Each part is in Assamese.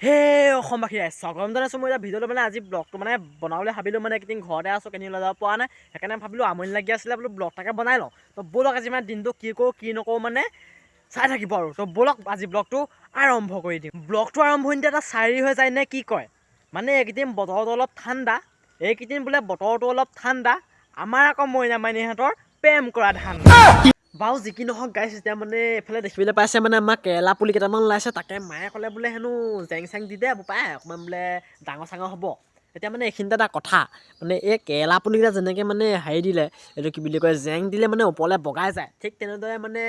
হে অসমবাসী ৰাইজ গৰম জনাইছোঁ মই এতিয়া ভিডিঅ'টো মানে আজি ব্লগটো মানে বনাবলৈ ভাবিলোঁ মানে এইকেইদিন ঘৰতে আছোঁ কেনি ওলাই যাব পৰা নাই সেইকাৰণে ভাবিলোঁ আমনি লাগি আছিলে বোলো ব্লগটাকে বনাই লওঁ তো ব'লক আজি মানে দিনটো কি কৰোঁ কি নকৰোঁ মানে চাই থাকিব আৰু তো ব'লক আজি ব্লগটো আৰম্ভ কৰি দিম ব্লগটো আৰম্ভণিতে এটা চাৰি হৈ যায় নে কি কয় মানে এইকেইদিন বতৰটো অলপ ঠাণ্ডা এইকেইদিন বোলে বতৰটো অলপ ঠাণ্ডা আমাৰ আকৌ মইনা মাইনীহঁতৰ প্ৰেম কৰা ধান্দা বাৰু যি কি নহওক গাইছ এতিয়া মানে এইফালে দেখিবলৈ পাইছে মানে আমাৰ কেৰেলা পুলি কেইটামান ওলাইছে তাকে মায়ে ক'লে বোলে হেনো জেং চেং দি দে বোপাই অকণমান বোলে ডাঙৰ চাঙৰ হ'ব এতিয়া মানে এইখিনিতে এটা কথা মানে এই কেৰেলা পুলিকেইটা যেনেকৈ মানে হেৰি দিলে এইটো কি বুলি কয় জেং দিলে মানে ওপৰলৈ বগাই যায় ঠিক তেনেদৰে মানে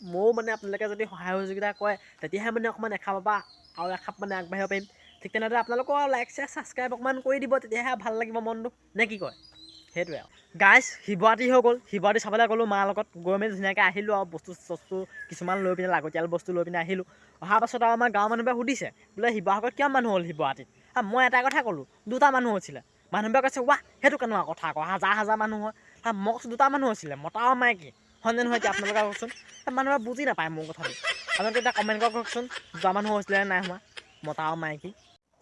ময়ো মানে আপোনালোকে যদি সহায় সহযোগিতা কৰে তেতিয়াহে মানে অকণমান এখাপ বা আৰু এখাপ মানে আগবাঢ়িব পাৰিম ঠিক তেনেদৰে আপোনালোকৰ লাইক শ্বেয়াৰ ছাবস্ক্ৰাইব অকণমান কৰি দিব তেতিয়াহে ভাল লাগিব মনটো নে কি কয় সেইটোৱে আৰু গাইছ শিৱৰাত্ৰি হৈ গ'ল শিৱৰাত্ৰি চাবলৈ গ'লোঁ মাৰ লগত গৈ মেলি ধুনীয়াকৈ আহিলোঁ আৰু বস্তু কিছুমান লৈ পিনে লাগতিয়াল বস্তু লৈ পিনে আহিলোঁ অহাৰ পাছত আৰু আমাৰ গাঁৱৰ মানুহবোৰে সুধিছে বোলে শিৱসাগৰত কিমান মানুহ হ'ল শিৱৰাত্ৰিত মই এটা কথা ক'লোঁ দুটা মানুহ হৈছিলে মানুহবোৰে কৈছে ৱাহ সেইটো কেনেকুৱা কথা আকৌ হাজাৰ হাজাৰ মানুহ হয় মই কৈছোঁ দুটা মানুহ হৈছিলে মতা আৰু মাইকী হয়নে নহয় এতিয়া আপোনালোকে কওকচোন মানুহে বুজি নাপায় মোৰ কথাটো আপোনালোকে এতিয়া কমেণ্ট কৰি কওকচোন দুটা মানুহ হৈছিলে নাই হোৱা মতা আৰু মাইকী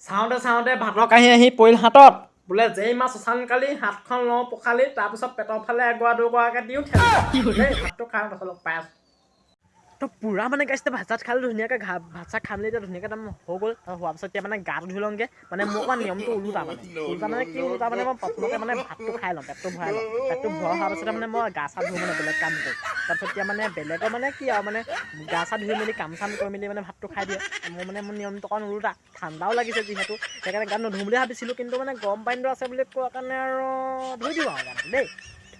চাওঁতে ভাতৰ কাঁহী আহি পৰিল হাতত বোলে যেই মাছ উচান কালি হাতখন লওঁ পখালি তাৰপিছত পেটৰ ফালে এগৰা দুগৰাকৈ দিওঁ ঠেলি ভাতটো খাওঁ পাছত পাই আছোঁ তো পূৰা মানে গাইছে ভাত চাত খালোঁ ধুনীয়াকৈ ভাত চাত খাই মেলি এতিয়া ধুনীয়াকৈ একদম হৈ গ'ল হোৱাৰ পিছত এতিয়া মানে গাটো ধুই লওঁগৈ মানে মোৰ অকণমান নিয়মটো ওলোটা মানে কি ওলোটা মানে মই প্ৰথমতে মানে ভাতটো খাই লওঁ পেটটো ভৰাই লওঁ পেটটো ভৰাই হোৱাৰ পাছতে মানে মই গা চা ধুওঁ মানে বেলেগ কাম কৰোঁ তাৰপিছত এতিয়া মানে বেলেগৰ মানে কি আৰু মানে গা চা ধুই মেলি কাম চাম কৰি মেলি মানে ভাতটো খাই দিয়ে মোৰ নিয়মটো অকণ ওলোটা ঠাণ্ডাও লাগিছে যিহেতু সেইকাৰণে গাত নুধুওঁ বুলি ভাবিছিলোঁ কিন্তু মানে গৰম পানীটো আছে বুলি কোৱা কাৰণে আৰু ধুই দিওঁ আৰু গাটো দেই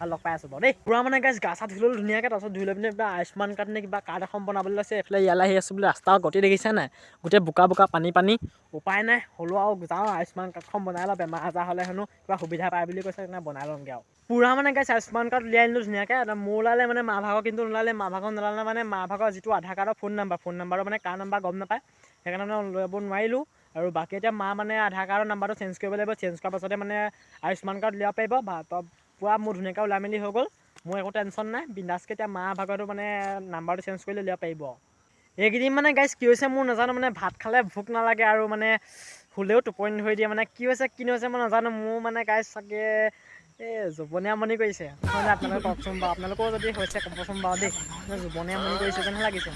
আৰু লগ পাই আছোঁ বাৰু দেই পূৰা মানে গাইছ গা চা ধুই ল'লোঁ ধুনীয়াকৈ তাৰপিছত ধুই লৈ পিনে কিবা আয়ুস্মান কাৰ্ড নে কিবা কাৰ্ড এখন বনাবলৈ লৈছে এইফালে ইয়ালৈ আহি আছোঁ বুলি ৰাস্তাৰ গতি দেখিছে নাই গোটেই বোকা পানী উপায় নাই হ'লেও আৰু যাওঁ আয়ুস্মান কাৰ্ডখন বনাই লওঁ বেমাৰ আজাৰ হ'লে হেনো কিবা সুবিধা পায় বুলি কৈছে সেইকাৰণে বনাই লওঁগৈ আৰু পূৰা মানে গাইছ আয়ুস্মান কাৰ্ড উলিয়াই আনিলোঁ ধুনীয়াকৈ মোৰ ওলালে মানে মা ভাগৰ কিন্তু নোলালে মা ভাগৰ নোলালে মানে মা ভাগৰ যিটো আধাৰ কাৰ্ডৰ ফোন নাম্বাৰটো মানে কাৰ নাম্বাৰ গম নাপায় সেইকাৰণে মানে ল'ব নোৱাৰিলোঁ আৰু বাকী এতিয়া মা মানে আধাৰ কাৰ্ডৰ নাম্বাৰটো চেঞ্জ কৰিব লাগিব চেঞ্জ কৰাৰ পাছতে মানে আয়ুস্মান কাৰ্ড উলিয়াব পাৰিব পূৰা মোৰ ধুনীয়াকৈ ওলাই মেলি হৈ গ'ল মোৰ একো টেনশ্যন নাই বিন্দাছকৈ এতিয়া মা ভাগৰটো মানে নাম্বাৰটো চেঞ্জ কৰিলে উলিয়াব পাৰিব এইকেইদিন মানে গাইছ কি হৈছে মোৰ নাজানো মানে ভাত খালে ভোক নালাগে আৰু মানে শুলেও টোপনি ধৰি দিয়ে মানে কি হৈছে মই নাজানো মোৰ মানে গাইছ চাগে জুবনীয়া আমনি কৰিছে নহ'লে আপোনালোকে কওকচোন বাৰু আপোনালোকেও যদি হৈছে ক'বচোন বাৰু দেই জুবনীয়া আমনি কৰিছে যেনহে লাগিছে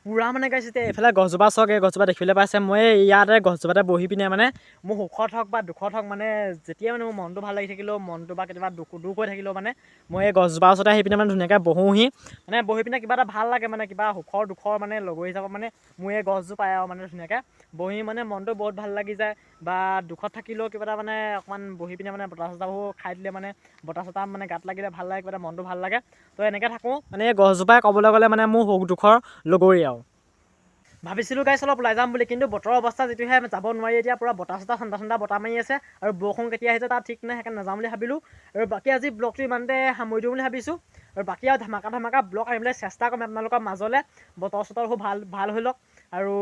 পূৰা মানে গাইছ এতিয়া এইফালে গছজোপা চাওক এই গছজোপা দেখিবলৈ পাইছে মই ইয়াতে গছজোপাতে বহি পিনে মানে মোৰ সুখত হওক বা দুখত হওক মানে যেতিয়াই মানে মোৰ মনটো ভাল লাগি থাকিলেও মনটো বা কেতিয়াবা দুখ হৈ থাকিলেও মানে মই এই গছজোপাৰ ওচৰতে আহি পিনে মানে ধুনীয়াকৈ বহোঁহি মানে বহি পিনে কিবা এটা ভাল লাগে মানে কিবা সুখৰ দুখৰ মানে লগৰী হিচাপত মানে মোৰ এই গছজোপাই আৰু মানে ধুনীয়াকৈ বহি মানে মনটো বহুত ভাল লাগি যায় বা দুখত থাকিলেও কিবা এটা মানে অকণমান বহি পিনে মানে বতাহ চতাহবোৰ খাই দিলে মানে বতাহ চতাহ মানে গাত লাগিলে ভাল লাগে কিবা এটা মনটো ভাল লাগে তো এনেকৈ থাকোঁ মানে এই গছজোপাই ক'বলৈ গ'লে মানে মোৰ সুখ দুখৰ লগৰী আৰু ভাবিছিলোঁ গাইছ অলপ ওলাই যাম বুলি কিন্তু বতৰৰ অৱস্থা যিটোহে যাব নোৱাৰি এতিয়া পূৰা বতাহ চতাহ ঠাণ্ডা বতাহ মাৰি আছে আৰু বৰষুণ কেতিয়া আহিছে তাত ঠিক নাই সেইকাৰণে নাযাম বুলি ভাবিলোঁ আৰু বাকী আজি ব্লগটো ইমানতে সামৰি দিওঁ বুলি ভাবিছোঁ আৰু বাকী আৰু ধামাকা ব্লগ আনিবলৈ চেষ্টা কৰিম আপোনালোকৰ মাজলৈ বতৰ চতৰবোৰ ভাল হৈ লওক আৰু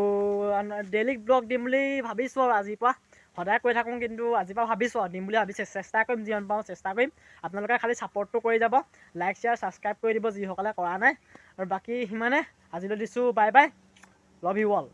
ডেইলি ব্লগ দিম বুলি ভাবিছোঁ আৰু আজিৰ পৰা সদায় কৈ থাকোঁ কিন্তু আজিৰ পৰা ভাবিছোঁ আৰু দিম বুলি ভাবিছোঁ চেষ্টা কৰিম যিমান পাৰোঁ চেষ্টা কৰিম আপোনালোকে খালি ছাপৰ্টটো কৰি যাব লাইক শ্বেয়াৰ ছাবস্ক্ৰাইব কৰি দিব যিসকলে কৰা নাই আৰু বাকী সিমানে আজিলৈ দিছোঁ bye bye love you all